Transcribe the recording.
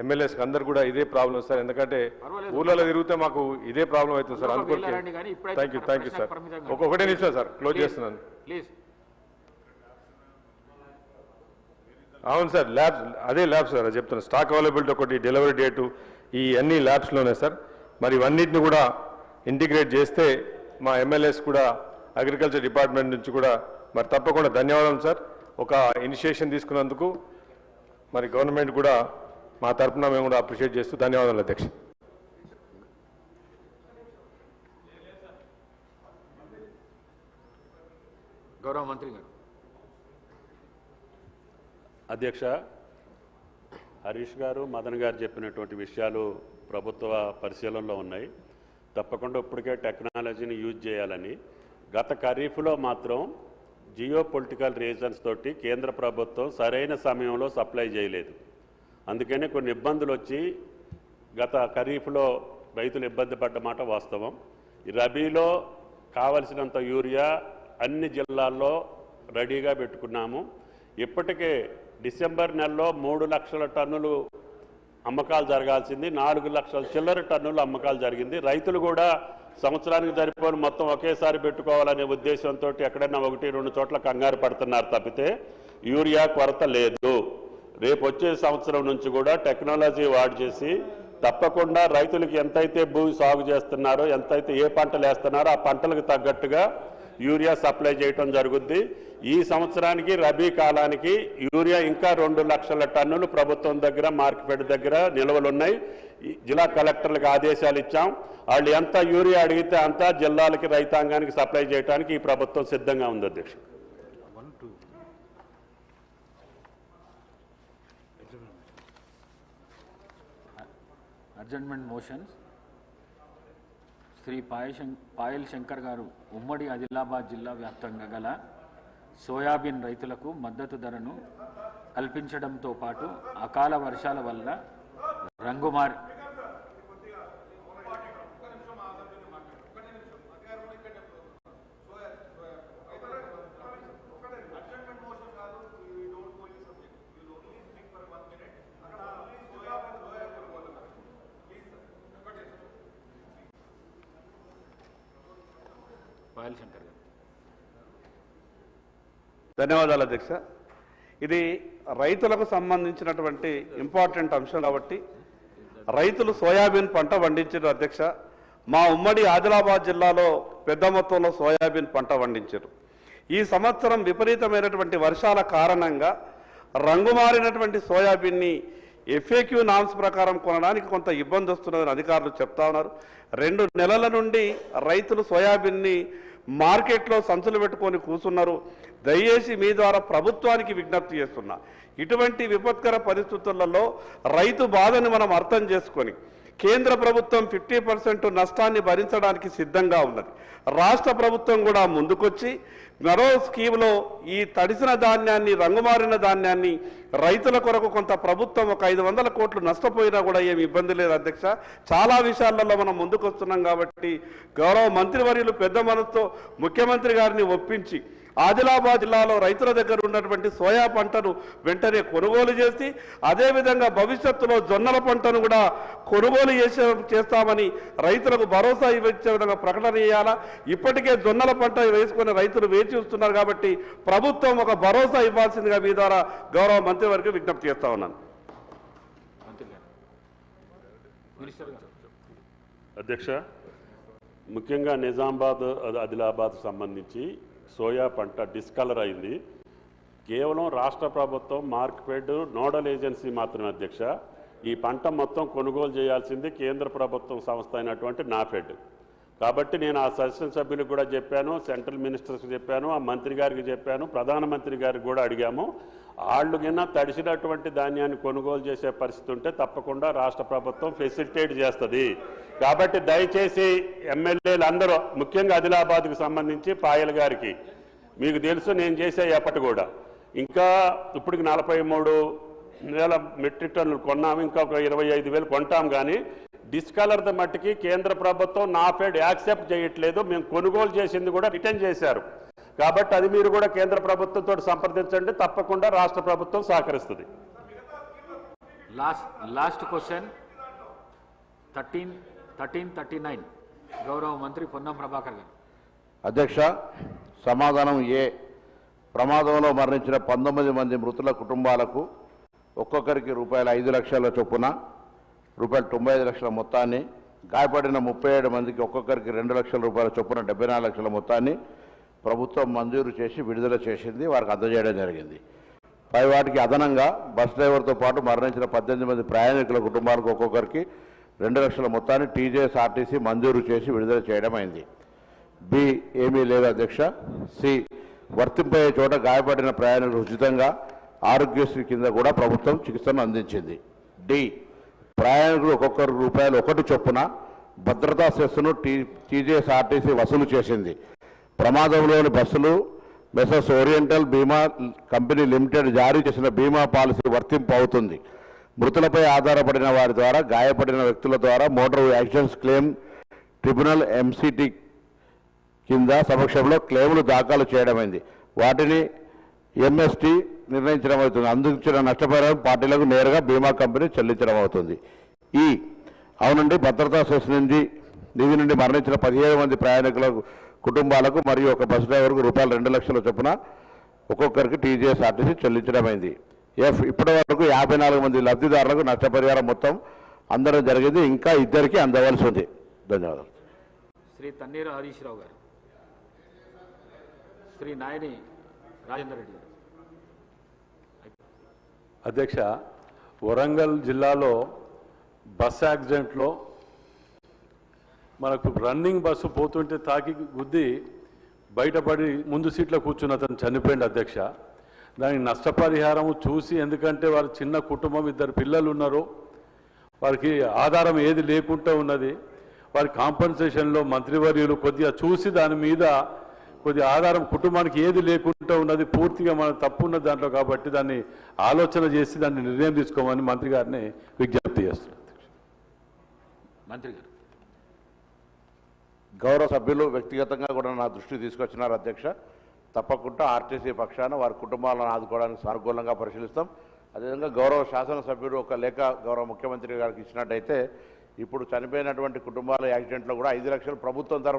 ఎమ్మెల్యేస్కి అందరు కూడా ఇదే ప్రాబ్లం సార్. ఎందుకంటే ఊళ్ళలో తిరిగితే మాకు ఇదే ప్రాబ్లం అవుతుంది సార్. అందుకోసం థ్యాంక్ యూ సార్. ఒకటే నిమిషం సార్, క్లోజ్ చేస్తున్నాను. అవును సార్, ల్యాబ్స్ అదే ల్యాబ్స్ సార్ చెప్తున్నాను. స్టాక్ అవైలబిలిటీ ఒకటి, డెలివరీ డేటు, ఈ అన్ని ల్యాబ్స్లోనే సార్. మరి ఇవన్నిటిని కూడా ఇంటిగ్రేట్ చేస్తే మా ఎమ్మెల్యేస్ కూడా అగ్రికల్చర్ డిపార్ట్మెంట్ నుంచి కూడా మరి తప్పకుండా ధన్యవాదాలు సార్. ఒక ఇనిషియేషన్ తీసుకున్నందుకు మరి గవర్నమెంట్ కూడా మా తరఫున మేము కూడా అప్రిషియేట్ చేస్తూ ధన్యవాదాలు అధ్యక్ష. గౌరవ మంత్రి గారు. అధ్యక్ష, హరీష్ గారు, మదన్ గారు చెప్పినటువంటి విషయాలు ప్రభుత్వ పరిశీలనలో ఉన్నాయి. తప్పకుండా ఇప్పటికే టెక్నాలజీని యూజ్ చేయాలని. గత ఖరీఫ్లో మాత్రం జియో పొలిటికల్ రీజన్స్ తోటి కేంద్ర ప్రభుత్వం సరైన సమయంలో సప్లై చేయలేదు. అందుకనే కొన్ని ఇబ్బందులు వచ్చి గత ఖరీఫ్లో రైతులు ఇబ్బంది పడ్డ మాట వాస్తవం. ఈ రబీలో కావలసినంత యూరియా అన్ని జిల్లాల్లో రెడీగా పెట్టుకున్నాము. ఇప్పటికే డిసెంబర్ నెలలో 3 లక్షల టన్నులు అమ్మకాలు జరగాల్సింది 4 లక్షల చిల్లర టన్నులు అమ్మకాలు జరిగింది. రైతులు కూడా సంవత్సరానికి సరిపోని మొత్తం ఒకేసారి పెట్టుకోవాలనే ఉద్దేశంతో ఎక్కడైనా 1-2 చోట్ల కంగారు పడుతున్నారు తప్పితే యూరియా కొరత లేదు. రేపు వచ్చే సంవత్సరం నుంచి కూడా టెక్నాలజీ వాడి చేసి తప్పకుండా రైతులకు ఎంతైతే భూమి సాగు చేస్తున్నారో, ఎంతైతే ఏ పంటలు వేస్తున్నారో ఆ పంటలకు తగ్గట్టుగా యూరియా సప్లై చేయటం జరుగుద్ది. ఈ సంవత్సరానికి రబీ కాలానికి యూరియా ఇంకా 2 లక్షల టన్నులు ప్రభుత్వం దగ్గర, మార్కెట్ దగ్గర నిల్వలున్నాయి. జిల్లా కలెక్టర్లకు ఆదేశాలు ఇచ్చాం. వాళ్ళు ఎంత యూరియా అడిగితే అంతా జిల్లాలకి, రైతాంగానికి సప్లై చేయడానికి ఈ ప్రభుత్వం సిద్ధంగా ఉంది అధ్యక్ష. Adjournment motions. శ్రీ పాయల్ శంకర్ గారు ఉమ్మడి ఆదిలాబాద్ జిల్లా వ్యాప్తంగా గల సోయాబీన్ రైతులకు మద్దతు ధరను కల్పించడంతో పాటు అకాల వర్షాల వల్ల రంగుమారి పాయల్ శంకర్ గారు. ధన్యవాదాలు అధ్యక్ష. ఇది రైతులకు సంబంధించినటువంటి ఇంపార్టెంట్ అంశం కాబట్టి రైతులు సోయాబీన్ పంట పండించారు అధ్యక్ష. మా ఉమ్మడి ఆదిలాబాద్ జిల్లాలో పెద్ద మొత్తంలో సోయాబీన్ పంట పండించారు. ఈ సంవత్సరం విపరీతమైనటువంటి వర్షాల కారణంగా రంగుమారినటువంటి సోయాబీన్ని ఎఫ్ఏక్యూ నామ్స్ ప్రకారం కొనడానికి కొంత ఇబ్బంది వస్తున్నదని అధికారులు చెప్తా ఉన్నారు. 2 నెలల నుండి రైతులు సోయాబీన్ని మార్కెట్లో సంచులు పెట్టుకొని కూర్చున్నారు. దయచేసి మీ ద్వారా ప్రభుత్వానికి విజ్ఞప్తి చేస్తున్నా, ఇటువంటి విపత్కర పరిస్థితులలో రైతు బాధను మనం అర్థం చేసుకొని కేంద్ర ప్రభుత్వం 50% నష్టాన్ని భరించడానికి సిద్ధంగా ఉన్నది. రాష్ట్ర ప్రభుత్వం కూడా ముందుకొచ్చి మరో స్కీమ్లో ఈ తడిసిన ధాన్యాన్ని, రంగుమారిన ధాన్యాన్ని రైతుల కొరకు కొంత ప్రభుత్వం ఒక 500 కోట్లు నష్టపోయినా కూడా ఏమి ఇబ్బంది లేదు అధ్యక్ష. చాలా విషయాలలో మనం ముందుకు వస్తున్నాం కాబట్టి గౌరవ మంత్రివర్యులు పెద్ద మనసుతో ముఖ్యమంత్రి గారిని ఒప్పించి ఆదిలాబాద్ జిల్లాలో రైతుల దగ్గర ఉన్నటువంటి సోయా పంటను వెంటనే కొనుగోలు చేసి అదేవిధంగా భవిష్యత్తులో జొన్నల పంటను కూడా కొనుగోలు చేస్తామని రైతులకు భరోసా ఇచ్చే విధంగా ప్రకటన చేయాలా. ఇప్పటికే జొన్నల పంట వేసుకుని రైతులు వేచి చూస్తున్నారు కాబట్టి ప్రభుత్వం ఒక భరోసా ఇవ్వాల్సిందిగా మీ ద్వారా గౌరవ మంత్రివర్గం విజ్ఞప్తి చేస్తా ఉన్నాను. అధ్యక్ష, ముఖ్యంగా నిజామాబాద్, ఆదిలాబాద్ సంబంధించి సోయా పంట డిస్కలర్ అయింది. కేవలం రాష్ట్ర ప్రభుత్వం మార్కెట్ నోడల్ ఏజెన్సీ మాత్రమే అధ్యక్ష. ఈ పంట మొత్తం కొనుగోలు చేయాల్సింది కేంద్ర ప్రభుత్వం సంస్థ అయినటువంటి నాఫెడ్. కాబట్టి నేను ఆ శాసనసభ్యులకు కూడా చెప్పాను, సెంట్రల్ మినిస్టర్స్కి చెప్పాను, ఆ మంత్రి గారికి చెప్పాను, ప్రధానమంత్రి గారికి కూడా అడిగాము. వాళ్ళు కింద తడిసినటువంటి ధాన్యాన్ని కొనుగోలు చేసే పరిస్థితి ఉంటే తప్పకుండా రాష్ట్ర ప్రభుత్వం ఫెసిలిటేట్ చేస్తుంది. కాబట్టి దయచేసి ఎమ్మెల్యేలు అందరూ, ముఖ్యంగా ఆదిలాబాద్కు సంబంధించి పాయల్ గారికి మీకు తెలుసు, నేను చేసే ఎప్పటి కూడా ఇంకా ఇప్పటికి 43,000 మెట్రిక్ టన్నులు కొన్నాము, ఇంకా ఒక 25,000 కొంటాం. కానీ డిస్కలర్ద మట్టికి కేంద్ర ప్రభుత్వం నాఫెడ్ యాక్సెప్ట్ చేయట్లేదు. మేము కొనుగోలు చేసింది కూడా రిటర్న్ చేశారు. కాబట్టి అది మీరు కూడా కేంద్ర ప్రభుత్వంతో సంప్రదించండి, తప్పకుండా రాష్ట్ర ప్రభుత్వం సహకరిస్తుంది. లాస్ట్ క్వశ్చన్ 1339 గౌరవ మంత్రి పొన్నం ప్రభాకర్ గారు. అధ్యక్ష, సమాధానం ఏ. ప్రమాదంలో మరణించిన 19 మంది మృతుల కుటుంబాలకు ఒక్కొక్కరికి రూపాయలు 5 లక్షల చొప్పున రూపాయలు 95 లక్షల మొత్తాన్ని, గాయపడిన 37 మందికి ఒక్కొక్కరికి 2 లక్షల రూపాయల చొప్పున 74 లక్షల మొత్తాన్ని ప్రభుత్వం మంజూరు చేసి విడుదల చేసింది, వారికి అందజేయడం జరిగింది. పై వాటికి అదనంగా బస్ డ్రైవర్తో పాటు మరణించిన 18 మంది ప్రయాణికుల కుటుంబాలకు ఒక్కొక్కరికి 2 లక్షల మొత్తాన్ని టీజేఎస్ఆర్టీసీ మంజూరు చేసి విడుదల చేయడం అయింది. బి. ఏమీ లేదు అధ్యక్ష. సి. వర్తింపయ్యే చోట గాయపడిన ప్రయాణికులు ఉచితంగా ఆరోగ్యశ్రీ కింద కూడా ప్రభుత్వం చికిత్సను అందించింది. డి. ప్రయాణికులు ఒక్కొక్కరు రూపాయలు 1 చొప్పున భద్రతా సెస్సును టీజేఎస్ఆర్టీసీ వసూలు చేసింది. ప్రమాదంలోని బస్సులు మెసర్స్ ఓరియంటల్ బీమా కంపెనీ లిమిటెడ్ జారీ చేసిన బీమా పాలసీ వర్తింపు అవుతుంది. మృతులపై ఆధారపడిన వారి ద్వారా గాయపడిన వ్యక్తుల ద్వారా motor accidents claim tribunal MCT కింద సమక్షంలో క్లెయిములు దాఖలు చేయడమైంది. వాటిని ఎంఎస్టీ నిర్ణయించడం అవుతుంది. అందించిన నష్టపరిహారం పార్టీలకు నేరుగా బీమా కంపెనీ చెల్లించడం అవుతుంది. ఈ అవునండి, భద్రతా సెస్ నిధి నుండి మరణించిన 17 మంది ప్రయాణికుల కుటుంబాలకు మరియు ఒక బస్ డ్రైవర్కు రూపాయలు 2 లక్షల చొప్పున ఒక్కొక్కరికి టీజీఎస్ఆర్టీసీ చెల్లించడమైంది. ఎఫ్. ఇప్పటి వరకు 54 మంది లబ్ధిదారులకు నష్టపరిహారం మొత్తం అందడం జరిగింది. ఇంకా 2కి అందవలసి ఉంది. ధన్యవాదాలు. శ్రీ తన్నీరు హరీష్ రావు గారు. శ్రీ నాయని రాజేందర్ రెడ్డి గారు. అధ్యక్ష, వరంగల్ జిల్లాలో బస్ యాక్సిడెంట్లో మనకు రన్నింగ్ బస్సు పోతుంటే తాకి గుద్ది బయటపడి ముందు సీట్లో కూర్చున్న అతను చనిపోయింది అధ్యక్ష. దానికి నష్టపరిహారం చూసి, ఎందుకంటే వారి చిన్న కుటుంబం, 2 పిల్లలు ఉన్నారు, వారికి ఆధారం ఏది లేకుండా ఉన్నది, వారి కాంపన్సేషన్లో మంత్రివర్యులు కొద్దిగా చూసి దాని మీద కొద్దిగా ఆధారం కుటుంబానికి ఏది లేకుండా ఉన్నది, పూర్తిగా మన తప్పు ఉన్నది దాంట్లో, కాబట్టి దాన్ని ఆలోచన చేసి దాన్ని నిర్ణయం తీసుకోమని మంత్రి గారిని విజ్ఞప్తి చేస్తున్నారు. మంత్రి గారు. గౌరవ సభ్యులు వ్యక్తిగతంగా కూడా నా దృష్టికి తీసుకొచ్చినారు అధ్యక్ష. తప్పకుండా ఆర్టీసీ పక్షాన వారి కుటుంబాలను ఆదుకోవడానికి సానుకూలంగా పరిశీలిస్తాం. అదేవిధంగా గౌరవ శాసనసభ్యుడు ఒక లేఖ గౌరవ ముఖ్యమంత్రి గారికి ఇచ్చినట్టయితే ఇప్పుడు చనిపోయినటువంటి కుటుంబాల యాక్సిడెంట్లో కూడా 5 లక్షలు ప్రభుత్వం తరఫున